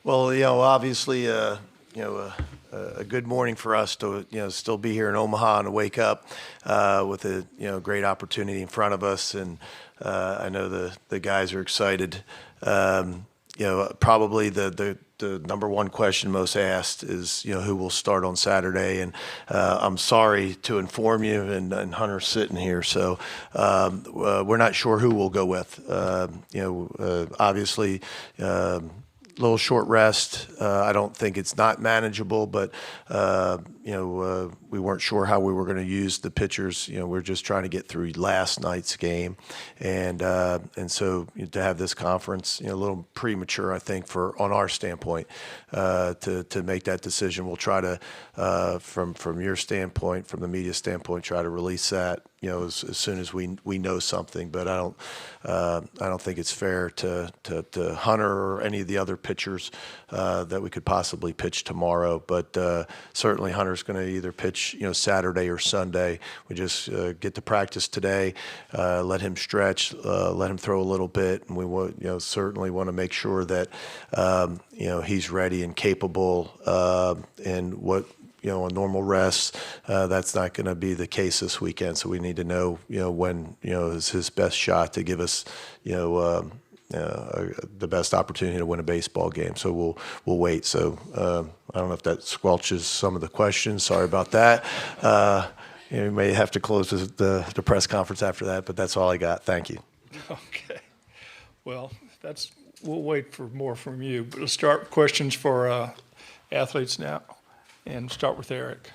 Well, obviously, a good morning for us to, still be here in Omaha and to wake up with a, great opportunity in front of us. And I know the guys are excited. Probably the number one question most asked is, who will start on Saturday. And I'm sorry to inform you, and Hunter's sitting here, so we're not sure who we'll go with. Obviously, little short rest. I don't think it's not manageable, but we weren't sure how we were going to use the pitchers. We're just trying to get through last night's game, and so to have this conference, a little premature, I think, on our standpoint, to make that decision. We'll try to, from your standpoint, from the media standpoint, try to release that, as soon as we know something. But I don't think it's fair to Hunter or any of the other pitchers that we could possibly pitch tomorrow. But certainly Hunter's going to either pitch, Saturday or Sunday. We just get to practice today, let him stretch, let him throw a little bit, and we certainly want to make sure that he's ready and capable. And what a normal rest, that's not going to be the case this weekend. So we need to know, when, is his best shot to give us, the best opportunity to win a baseball game. So we'll wait. So I don't know if that squelches some of the questions. Sorry about that. You may have to close the press conference after that, but that's all I got. Thank you. Okay. Well, we'll wait for more from you. But let's start with questions for athletes now, and start with Eric.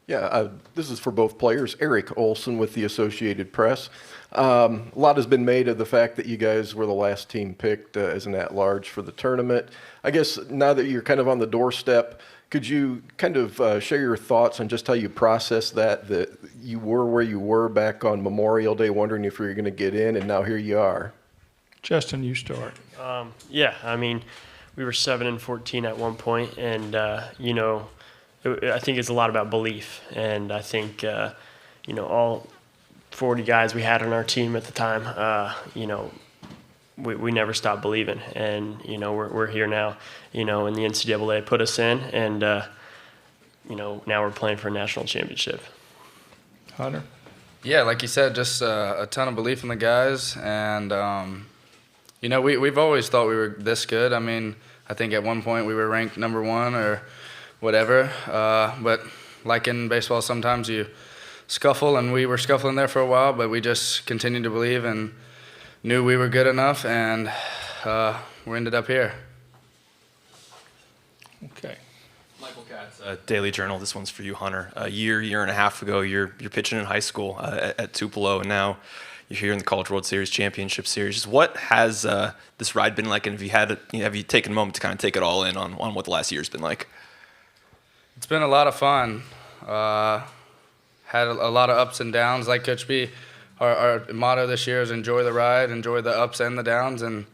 Yeah, this is for both players. Eric Olson with the Associated Press. A lot has been made of the fact that you guys were the last team picked as an at-large for the tournament. I guess now that you're kind of on the doorstep, could you kind of share your thoughts on just how you process that you were where you were back on Memorial Day, wondering if you were going to get in, and now here you are? Justin, you start. Yeah, I mean, we were 7-14 at one point, and I think it's a lot about belief. And I think all 40 guys we had on our team at the time, we never stopped believing. And we're here now. And the NCAA put us in, and now we're playing for a national championship. Hunter? Yeah, like you said, just a ton of belief in the guys, and we've always thought we were this good. I mean, I think at one point we were ranked number one or whatever, but like in baseball, sometimes you scuffle, and we were scuffling there for a while, but we just continued to believe and knew we were good enough, and we ended up here. Okay. Michael Katz, Daily Journal. This one's for you, Hunter. A year and a half ago, you're pitching in high school at Tupelo, and now you're here in the College World Series Championship Series. What has this ride been like, and have you taken a moment to kind of take it all in on what the last year's been like? It's been a lot of fun. Had a lot of ups and downs. Like Coach B, our motto this year is enjoy the ride, enjoy the ups and the downs, and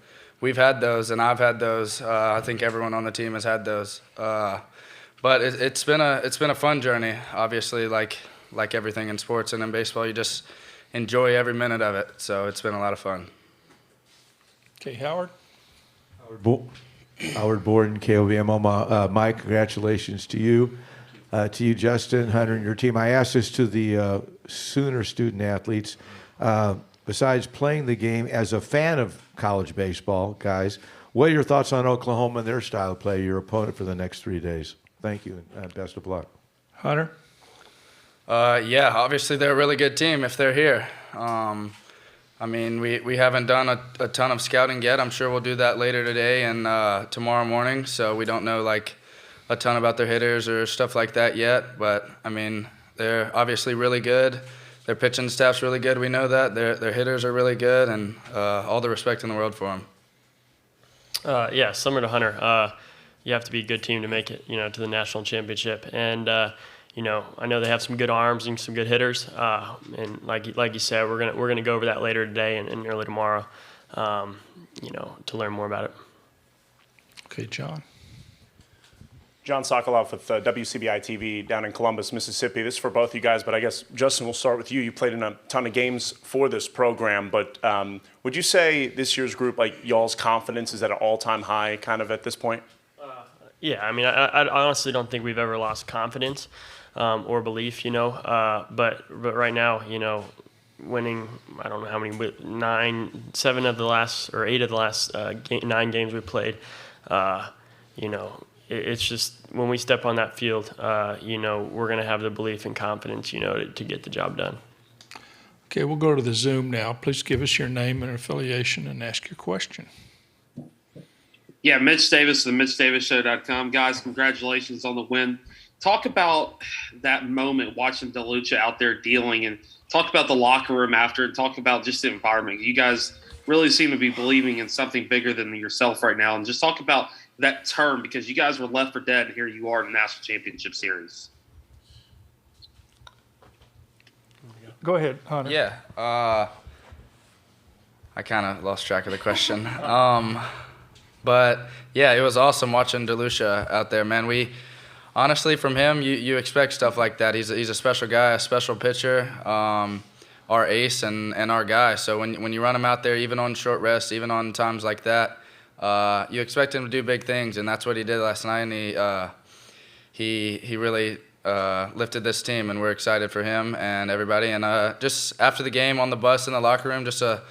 we've had those, and I've had those. I think everyone on the team has had those. But it's been a fun journey. Obviously, like everything in sports and in baseball, you just enjoy every minute of it. So it's been a lot of fun. Okay, Howard? Howard Borden, KOVM Omaha. Mike, congratulations to you, Justin, Hunter, and your team. I asked this to the Sooner student athletes. Besides playing the game, as a fan of college baseball, guys, what are your thoughts on Oklahoma and their style of play, your opponent for the next 3 days? Thank you, and best of luck. Hunter? Yeah, obviously they're a really good team if they're here. I mean, we haven't done a ton of scouting yet. I'm sure we'll do that later today and tomorrow morning, so we don't know a ton about their hitters or stuff like that yet. But, I mean, they're obviously really good. Their pitching staff's really good. We know that. Their hitters are really good, and all the respect in the world for them. Yeah, similar to Hunter, you have to be a good team to make it, to the national championship. And I know they have some good arms and some good hitters. And like you said, we're gonna go over that later today and early tomorrow, to learn more about it. Okay, John. John Sokoloff with WCBI TV down in Columbus, Mississippi. This is for both you guys, but I guess, Justin, we'll start with you. You played in a ton of games for this program, but would you say this year's group, like y'all's confidence is at an all-time high kind of at this point? Yeah, I mean, I honestly don't think we've ever lost confidence or belief, but right now, winning, I don't know how many, 8 of the last 9 games we played, it's just when we step on that field, we're going to have the belief and confidence, to get the job done. Okay, we'll go to the Zoom now. Please give us your name and affiliation and ask your question. Yeah, Mitch Davis, the MitchDavisShow.com. Guys, congratulations on the win. Talk about that moment watching DeLucia out there dealing, and talk about the locker room after, and talk about just the environment. You guys really seem to be believing in something bigger than yourself right now, and just talk about that term, because you guys were left for dead, and here you are in the National Championship Series. Go ahead, Hunter. Yeah. I kind of lost track of the question. But, yeah, it was awesome watching DeLucia out there, man. Honestly, from him, you expect stuff like that. He's a special guy, a special pitcher, our ace and our guy. So when you run him out there, even on short rest, even on times like that, you expect him to do big things, and that's what he did last night. And he really lifted this team, and we're excited for him and everybody. And just after the game on the bus in the locker room, just a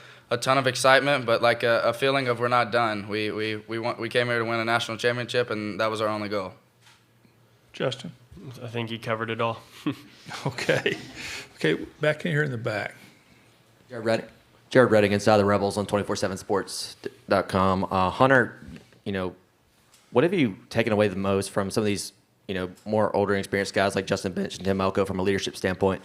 ton of excitement, but like a feeling of we're not done. We came here to win a national championship, and that was our only goal. Justin. I think he covered it all. Okay, back in here in the back. Jared Redding, Inside the Rebels on 247sports.com. Hunter, what have you taken away the most from some of these, more older and experienced guys like Justin Bench and Tim Elko from a leadership standpoint?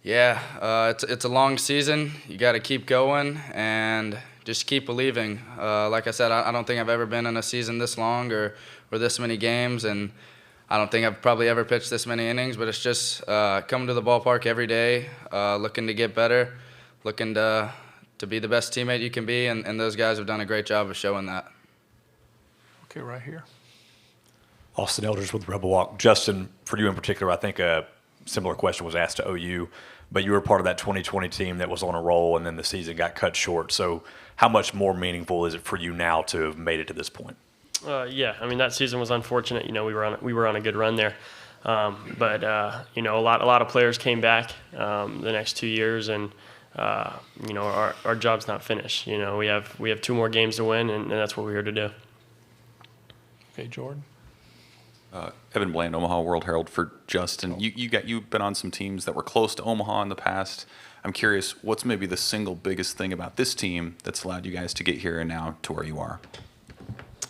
Yeah, it's a long season. You got to keep going and just keep believing. Like I said, I don't think I've ever been in a season this long or this many games, and I don't think I've probably ever pitched this many innings, but it's just coming to the ballpark every day, looking to get better, looking to be the best teammate you can be, and those guys have done a great job of showing that. Okay, right here. Austin Elders with Rebel Walk. Justin, for you in particular, I think a similar question was asked to OU, but you were part of that 2020 team that was on a roll, and then the season got cut short. So how much more meaningful is it for you now to have made it to this point? Yeah, I mean, that season was unfortunate. We were on a good run there, but a lot of players came back the next 2 years, and our job's not finished. We have 2 more games to win, and that's what we're here to do. Okay, Jordan. Evan Bland, Omaha World Herald for Justin. You've been on some teams that were close to Omaha in the past. I'm curious, what's maybe the single biggest thing about this team that's allowed you guys to get here and now to where you are?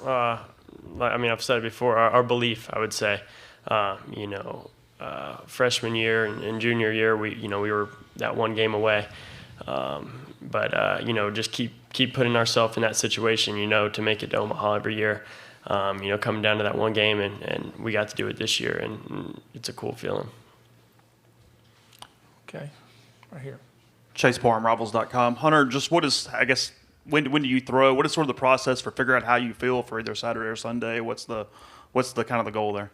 I've said it before, our belief, I would say. Freshman year and junior year, we were that 1 game away. Just keep putting ourselves in that situation, to make it to Omaha every year. Coming down to that 1 game, and we got to do it this year, and it's a cool feeling. Okay, right here. Chase Parham, Rivals.com. Hunter, just when do you throw? What is sort of the process for figuring out how you feel for either Saturday or Sunday? What's the kind of the goal there?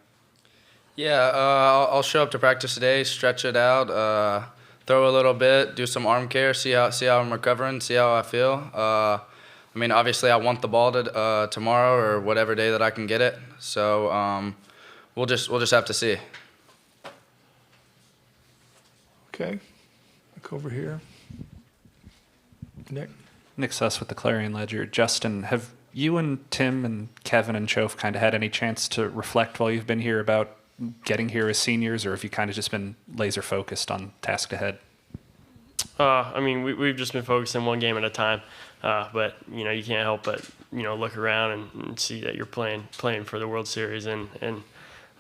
Yeah, I'll show up to practice today, stretch it out, throw a little bit, do some arm care, see how I'm recovering, see how I feel. Obviously, I want the ball tomorrow or whatever day that I can get it. So we'll just have to see. Okay, look over here. Nick Suss with the Clarion Ledger. Justin, have you and Tim and Kevin and Chof kind of had any chance to reflect while you've been here about getting here as seniors, or have you kind of just been laser focused on task ahead? We've just been focusing 1 game at a time, but you can't help but look around and see that you're playing for the World Series, and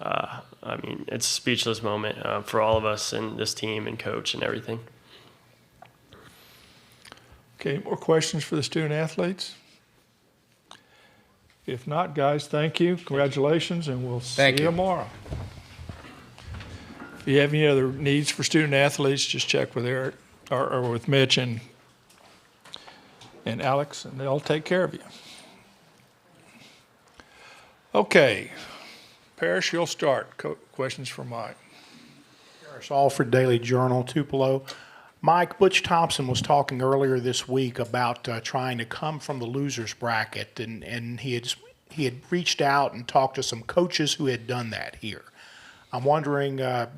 it's a speechless moment for all of us and this team and coach and everything. Okay, more questions for the student athletes? If not, guys, thank you. Congratulations, and we'll see you tomorrow. If you have any other needs for student athletes, just check with Eric or with Mitch and Alex, and they'll take care of you. Okay. Parrish, you'll start. Questions for Mike. It's Alfred Daily Journal, Tupelo. Mike, Butch Thompson was talking earlier this week about trying to come from the losers bracket, and he had reached out and talked to some coaches who had done that here. I'm wondering, do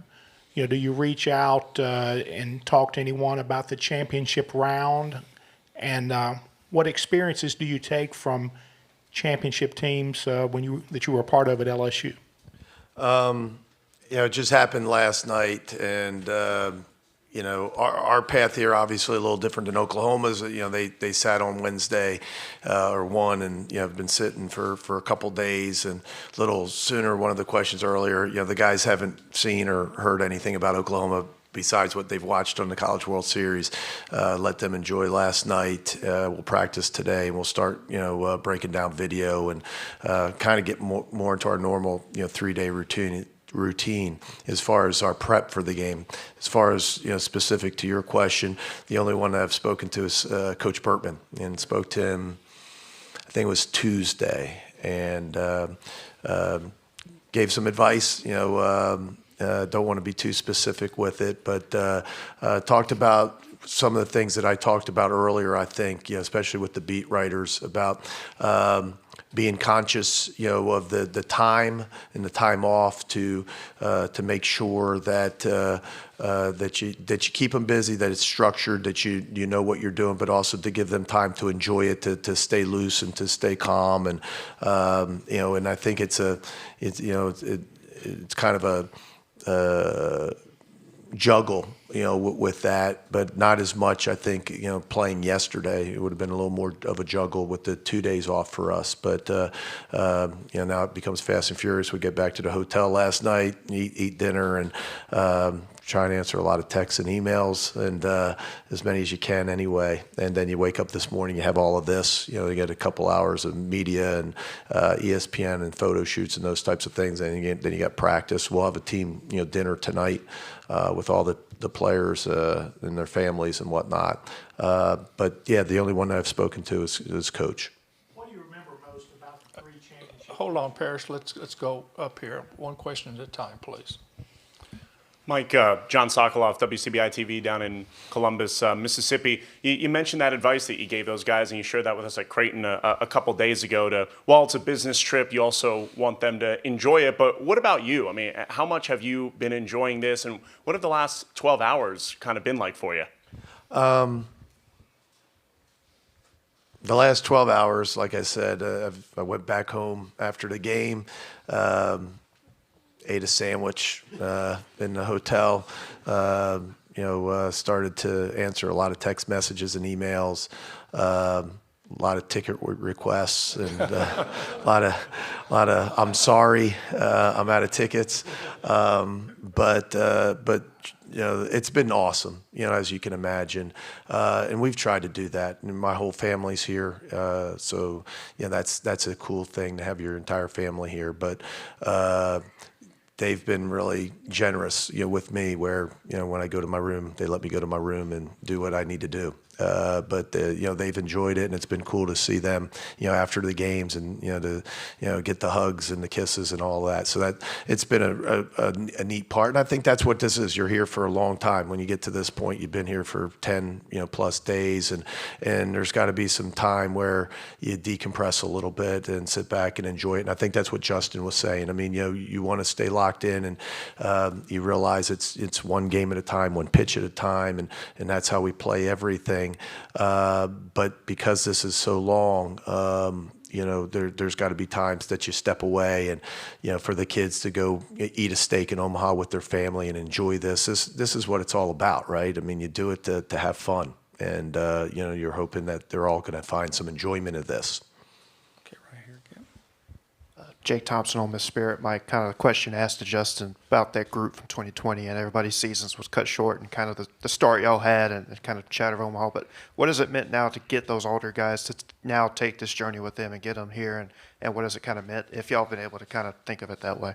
you reach out and talk to anyone about the championship round, and what experiences do you take from championship teams that you were a part of at LSU? It just happened last night, and our path here obviously a little different than Oklahoma's. They sat on Wednesday or won, and have been sitting for a couple days. And a little sooner, one of the questions earlier, the guys haven't seen or heard anything about Oklahoma besides what they've watched on the College World Series. Let them enjoy last night. We'll practice today, and we'll start breaking down video and kind of get more into our normal 3-day routine as far as our prep for the game. As far as specific to your question, the only one that I've spoken to is Coach Burtman, and spoke to him, I think it was Tuesday, and gave some advice. Don't want to be too specific with it, but talked about some of the things that I talked about earlier. I think, especially with the beat writers, about being conscious, of the time and the time off to make sure that that you keep them busy, that it's structured, that you know what you're doing, but also to give them time to enjoy it, to stay loose and to stay calm, and and I think it's kind of a juggle, with that, but not as much. I think, playing yesterday, it would have been a little more of a juggle with the 2 days off for us. But, now it becomes fast and furious. We get back to the hotel last night, eat dinner, and try and answer a lot of texts and emails, and as many as you can anyway. And then you wake up this morning, you have all of this. You get a couple hours of media and ESPN and photo shoots and those types of things. And then you got practice. We'll have a team dinner tonight with all the players and their families and whatnot. But yeah, the only one that I've spoken to is Coach. What do you remember most about the 3 championships? Hold on, Parrish. Let's go up here. One question at a time, please. Mike, John Sokoloff, WCBI TV down in Columbus, Mississippi. You mentioned that advice that you gave those guys, and you shared that with us at Creighton a couple days ago. While it's a business trip, you also want them to enjoy it. But what about you? I mean, how much have you been enjoying this, and what have the last 12 hours kind of been like for you? The last 12 hours, like I said, I went back home after the game. Ate a sandwich in the hotel, started to answer a lot of text messages and emails, a lot of ticket requests, and a lot of I'm sorry, I'm out of tickets. But it's been awesome, as you can imagine. And we've tried to do that. And my whole family's here. So that's a cool thing to have your entire family here. But they've been really generous, with me, where, when I go to my room, they let me go to my room and do what I need to do. But they've enjoyed it, and it's been cool to see them, after the games, and to get the hugs and the kisses and all that. So that it's been a neat part, and I think that's what this is. You're here for a long time. When you get to this point, you've been here for 10 plus days, and there's got to be some time where you decompress a little bit and sit back and enjoy it. And I think that's what Justin was saying. I mean, you want to stay locked in, and you realize it's one game at a time, one pitch at a time, and that's how we play everything. But because this is so long, there's got to be times that you step away, and for the kids to go eat a steak in Omaha with their family and enjoy this. This is what it's all about, right? I mean, you do it to have fun, and you're hoping that they're all going to find some enjoyment of this. Okay, right here again. Jake Thompson, Ole Miss Spirit. My kind of question asked to Justin about that group from 2020, and everybody's seasons was cut short, and kind of the start y'all had, and kind of chat of Omaha. But what has it meant now to get those older guys to now take this journey with them and get them here, and what has it kind of meant, if y'all been able to kind of think of it that way?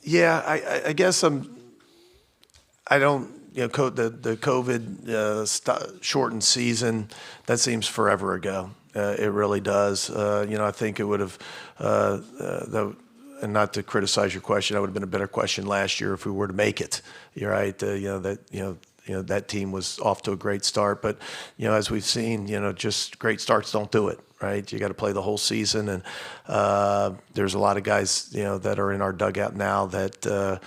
Yeah, I guess I don't, the COVID shortened season, that seems forever ago. It really does. I think it would have, and not to criticize your question, that would have been a better question last year if we were to make it. You're right. That team was off to a great start, but as we've seen, just great starts don't do it. Right, you got to play the whole season, and there's a lot of guys that are in our dugout now that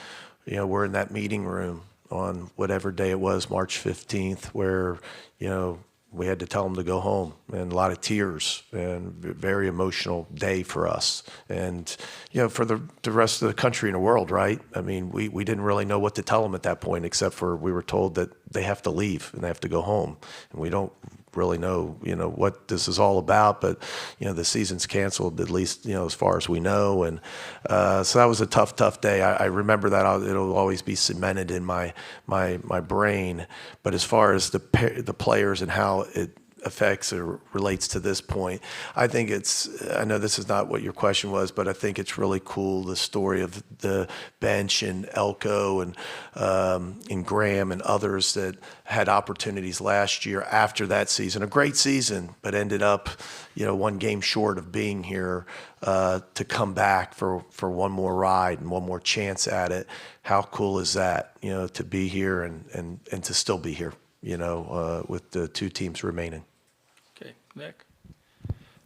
we're in that meeting room on whatever day it was, March 15th, where we had to tell them to go home, and a lot of tears, and very emotional day for us, and for the rest of the country and the world, right? I mean, we didn't really know what to tell them at that point, except for we were told that they have to leave and they have to go home, and we don't really know what this is all about, but the season's canceled, at least as far as we know, and so that was a tough day. I remember that. It'll always be cemented in my brain. But as far as the players and how it affects or relates to this point, I think I know this is not what your question was, but I think it's really cool, the story of the bench and Elko and Graham and others that had opportunities last year after that season, a great season, but ended up one game short of being here, to come back for one more ride and one more chance at it. How cool is that, to be here and to still be here, with the two teams remaining. Okay, Nick.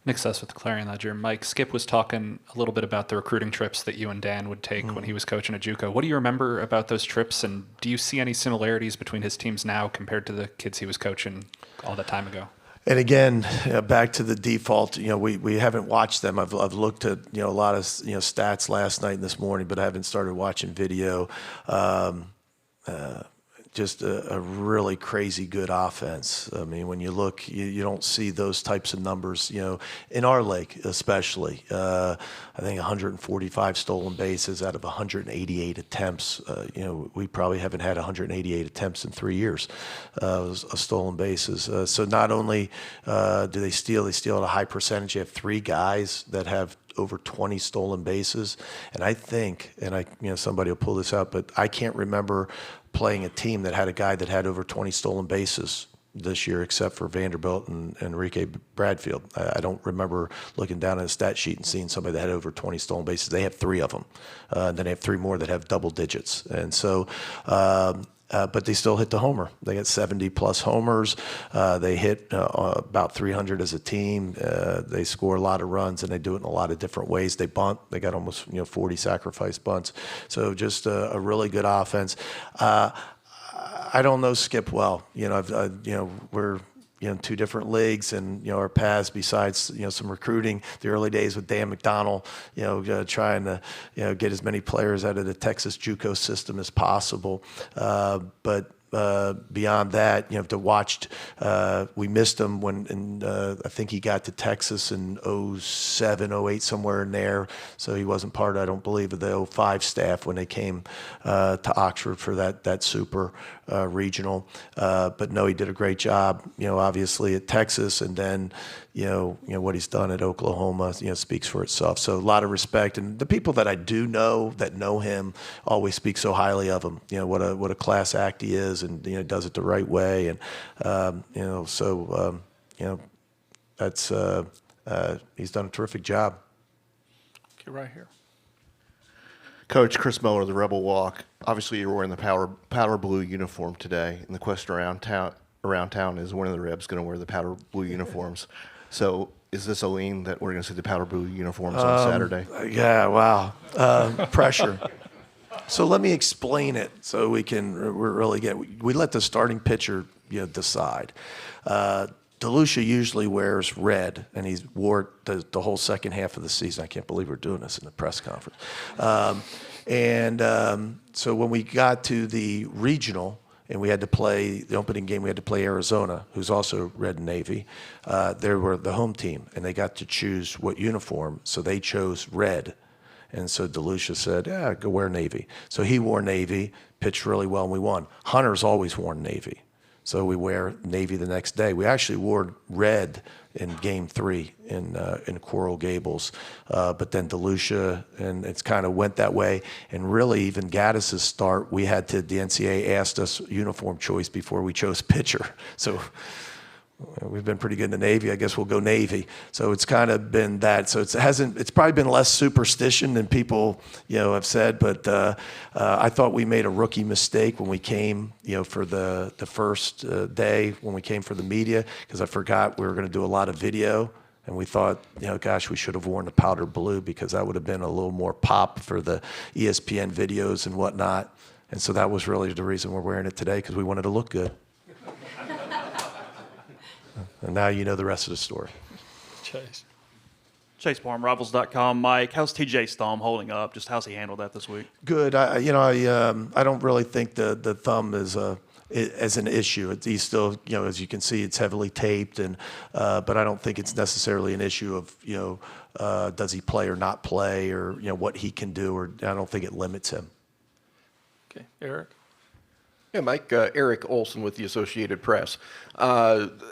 Nick Suss with the Clarion Ledger. Mike, Skip was talking a little bit about the recruiting trips that you and Dan would take when he was coaching at JUCO. What do you remember about those trips, and do you see any similarities between his teams now compared to the kids he was coaching all that time ago? And again, back to the default, we haven't watched them. I've looked at, a lot of, stats last night and this morning, but I haven't started watching video. Just a really crazy good offense. I mean, when you look, you don't see those types of numbers, in our league especially. I think 145 stolen bases out of 188 attempts. We probably haven't had 188 attempts in 3 years of stolen bases. So not only do they steal at a high percentage. You have 3 guys that have over 20 stolen bases. And I think, somebody will pull this out, but I can't remember playing a team that had a guy that had over 20 stolen bases this year, except for Vanderbilt and Enrique Bradfield. I don't remember looking down at a stat sheet and seeing somebody that had over 20 stolen bases. They have 3 of them. And then they have 3 more that have double digits. And so, but they still hit the homer. They got 70-plus homers. They hit about 300 as a team. They score a lot of runs, and they do it in a lot of different ways. They bunt. They got almost 40 sacrifice bunts. So just a really good offense. I don't know Skip well. We're in 2 different leagues, and our paths, besides some recruiting, the early days with Dan McDonnell, trying to get as many players out of the Texas JUCO system as possible. But beyond that, to watch, we missed him when I think he got to Texas in 07, 08, somewhere in there. So he wasn't part, I don't believe, of the 05 staff when they came to Oxford for that super regional. But no, he did a great job, obviously at Texas, and then what he's done at Oklahoma, speaks for itself. So a lot of respect, and the people that I do know that know him always speak so highly of him. What a class act he is, and does it the right way, and that's he's done a terrific job. Okay, right here. Coach Chris Miller, the Rebel Walk. Obviously, you're wearing the powder blue uniform today, and the question around town is when are the Rebs going to wear the powder blue uniforms? So is this a lean that we're going to see the powder blue uniforms on Saturday? Yeah, wow. Pressure. So let me explain it so we can really we let the starting pitcher decide. DeLucia usually wears red, and he's wore it the whole second half of the season. I can't believe we're doing this in the press conference. So when we got to the regional, and we had to play the opening game, we had to play Arizona, who's also red and navy. They were the home team, and they got to choose what uniform, so they chose red. And so DeLucia said, yeah, go wear navy. So he wore navy, pitched really well, and we won. Hunter's always worn navy. So we wear navy the next day. We actually wore red in Game 3 in Coral Gables, but then DeLucia, and it's kind of went that way. And really, even Gaddis's start, the NCAA asked us uniform choice before we chose pitcher. So we've been pretty good in the Navy. I guess we'll go Navy. So it's kind of been that. So it's probably been less superstition than people, have said. But I thought we made a rookie mistake when we came, for the first day when we came for the media, because I forgot we were going to do a lot of video. And we thought, gosh, we should have worn the powder blue because that would have been a little more pop for the ESPN videos and whatnot. And so that was really the reason we're wearing it today, because we wanted to look good. And now you know the rest of the story. Chase Barham, Rivals.com. Mike, how's TJ's thumb holding up? Just how's he handled that this week? Good. I don't really think the thumb is as an issue. He's still, as you can see, it's heavily taped, and but I don't think it's necessarily an issue of does he play or not play, or what he can do, or I don't think it limits him. Okay, Eric. Yeah, Mike, Eric Olson with the Associated Press.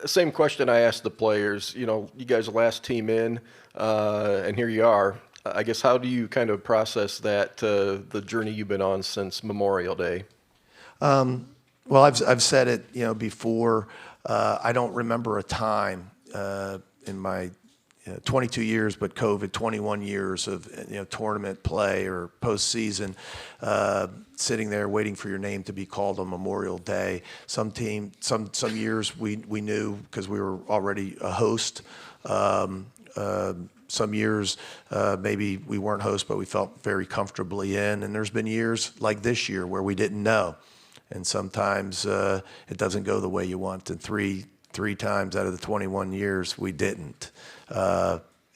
Same question I asked the players. You guys are last team in, and here you are. I guess, how do you kind of process that, the journey you've been on since Memorial Day? Well, I've said it, before. I don't remember a time in my 22 years, but COVID, 21 years of tournament play or postseason, sitting there waiting for your name to be called on Memorial Day. Some years we knew because we were already a host. Some years maybe we weren't hosts, but we felt very comfortably in. And there's been years like this year where we didn't know. And sometimes it doesn't go the way you want. And three times out of the 21 years, we didn't.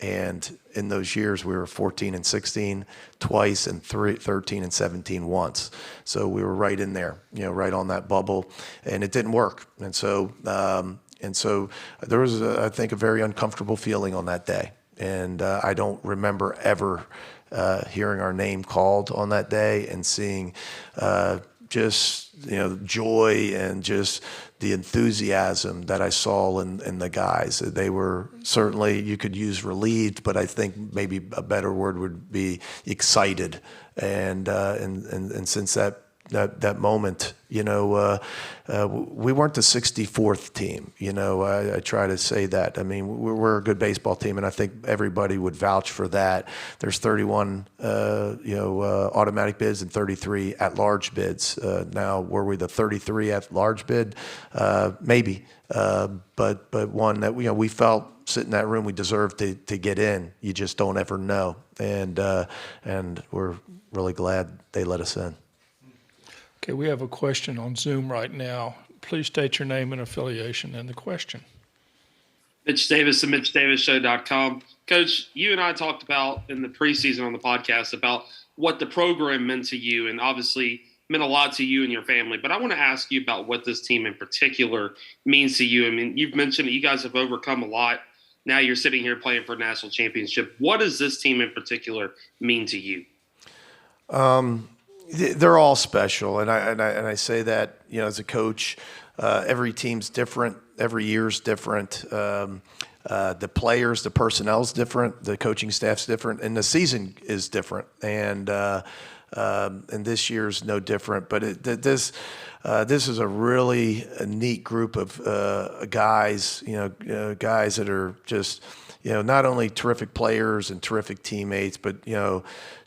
And in those years, we were 14 and 16 twice, and 13 and 17 once. So we were right in there, right on that bubble, and it didn't work. And so there was, I think, a very uncomfortable feeling on that day. And I don't remember ever hearing our name called on that day and seeing just joy and just the enthusiasm that I saw in the guys. They were certainly, you could use relieved, but I think maybe a better word would be excited. And since that moment, we weren't the 64th team. I try to say that. I mean, we're a good baseball team, and I think everybody would vouch for that. There's 31, automatic bids and 33 at-large bids. Now, were we the 33 at-large bid? Maybe, but one that we felt sit in that room we deserved to get in. You just don't ever know, and we're really glad they let us in. Okay, we have a question on Zoom right now. Please state your name and affiliation and the question. Mitch Davis of MitchDavisShow.com. Coach, you and I talked about in the preseason on the podcast about what the program meant to you, and obviously meant a lot to you and your family. But I want to ask you about what this team in particular means to you. I mean, you've mentioned that you guys have overcome a lot. Now you're sitting here playing for a national championship. What does this team in particular mean to you? They're all special, and I say that as a coach. Every team's different. Every year's different. The players, the personnel's different. The coaching staff's different, and the season is different. And this year's no different. But this is a really neat group of guys. Guys that are just not only terrific players and terrific teammates, but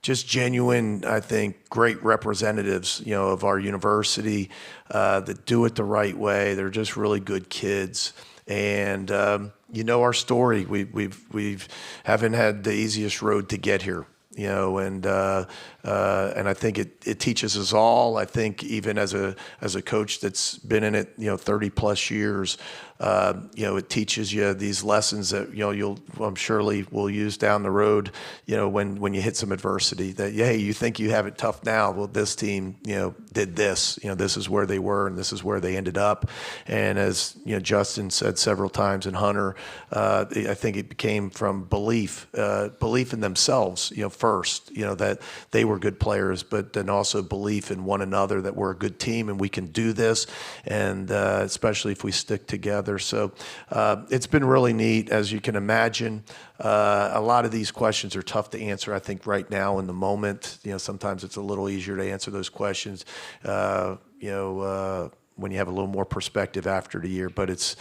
just genuine, I think, great representatives, of our university that do it the right way. They're just really good kids, and our story. We haven't had the easiest road to get here, and I think it teaches us all. I think even as a coach that's been in it, 30 plus years, it teaches you these lessons that I'm surely will use down the road. When you hit some adversity, that hey, you think you have it tough now. Well, this team, did this. This is where they were, and this is where they ended up. And as Justin said several times, and Hunter, I think it came from belief in themselves. First, that they were good players, but then also belief in one another that we're a good team and we can do this, and especially if we stick together. So it's been really neat, as you can imagine. A lot of these questions are tough to answer, I think, right now in the moment. Sometimes it's a little easier to answer those questions. when you have a little more perspective after the year. But it's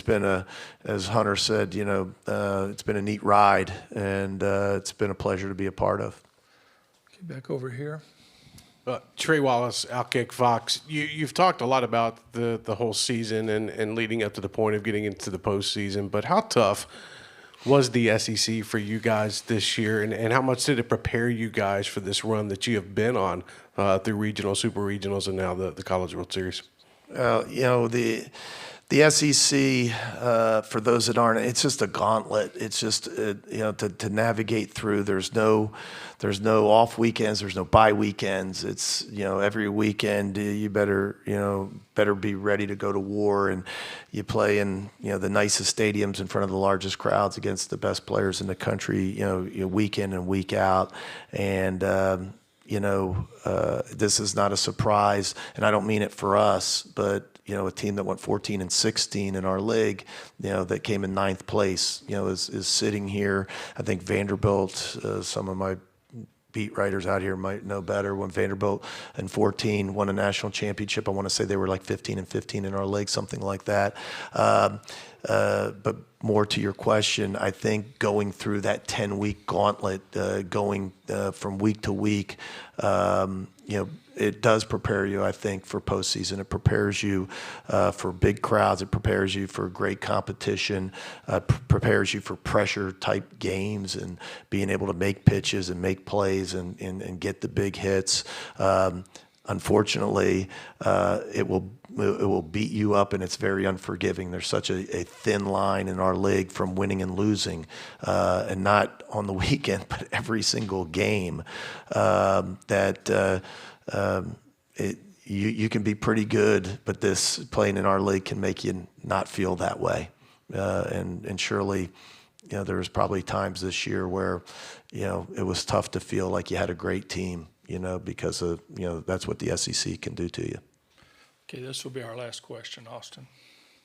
been as Hunter said, it's been a neat ride, and it's been a pleasure to be a part of. Okay, back over here. Trey Wallace, Outkick Fox. You've talked a lot about the whole season and leading up to the point of getting into the postseason, but how tough was the SEC for you guys this year, and how much did it prepare you guys for this run that you have been on through regional, super regionals, and now the College World Series? The SEC, for those that aren't, it's just a gauntlet. It's just to navigate through. There's no off weekends. There's no bye weekends. It's every weekend you better be ready to go to war, and you play in the nicest stadiums in front of the largest crowds against the best players in the country. Week in and week out, and this is not a surprise, and I don't mean it for us, but a team that went 14-16 in our league, that came in 9th place, is sitting here. I think Vanderbilt, some of my beat writers out here might know better. When Vanderbilt in 14 won a national championship, I want to say they were like 15-15 in our league, something like that. But more to your question, I think going through that 10-week gauntlet, going from week to week, it does prepare you, I think, for postseason. It prepares you for big crowds. It prepares you for great competition. Prepares you for pressure-type games and being able to make pitches and make plays and get the big hits. Unfortunately, it will beat you up, and it's very unforgiving. There's such a thin line in our league from winning and losing, and not on the weekend, but every single game, you can be pretty good, but this playing in our league can make you not feel that way. And surely, there was probably times this year where, it was tough to feel like you had a great team, because of, that's what the SEC can do to you. Okay, this will be our last question, Austin.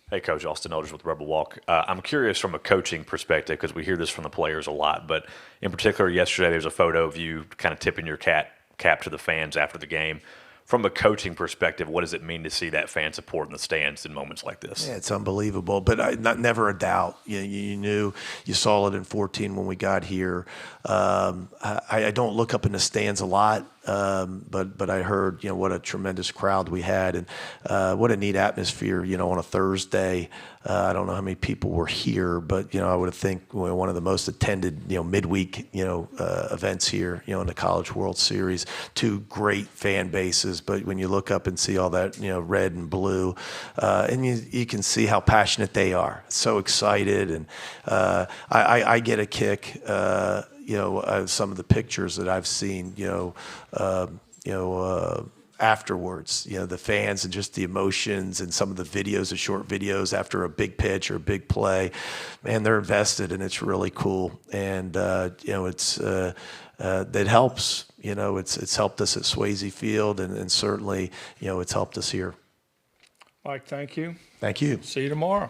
Hey, Coach, Austin Eldridge with Rebel Walk. I'm curious from a coaching perspective, because we hear this from the players a lot, but in particular yesterday there's a photo of you kind of tipping your cap to the fans after the game. From a coaching perspective, what does it mean to see that fan support in the stands in moments like this? Yeah, it's unbelievable, but never a doubt. You knew, you saw it in 14 when we got here. I don't look up in the stands a lot, but I heard what a tremendous crowd we had, and what a neat atmosphere on a Thursday. I don't know how many people were here, but I would think one of the most attended midweek events here in the College World Series. Two great fan bases, but when you look up and see all that red and blue, and you can see how passionate they are, so excited, and I get a kick. Some of the pictures that I've seen, afterwards, the fans and just the emotions, and some of the videos, the short videos after a big pitch or a big play, man, they're invested, and it's really cool. And that helps. It's helped us at Swayze Field, and certainly, it's helped us here. Mike, thank you. Thank you. See you tomorrow.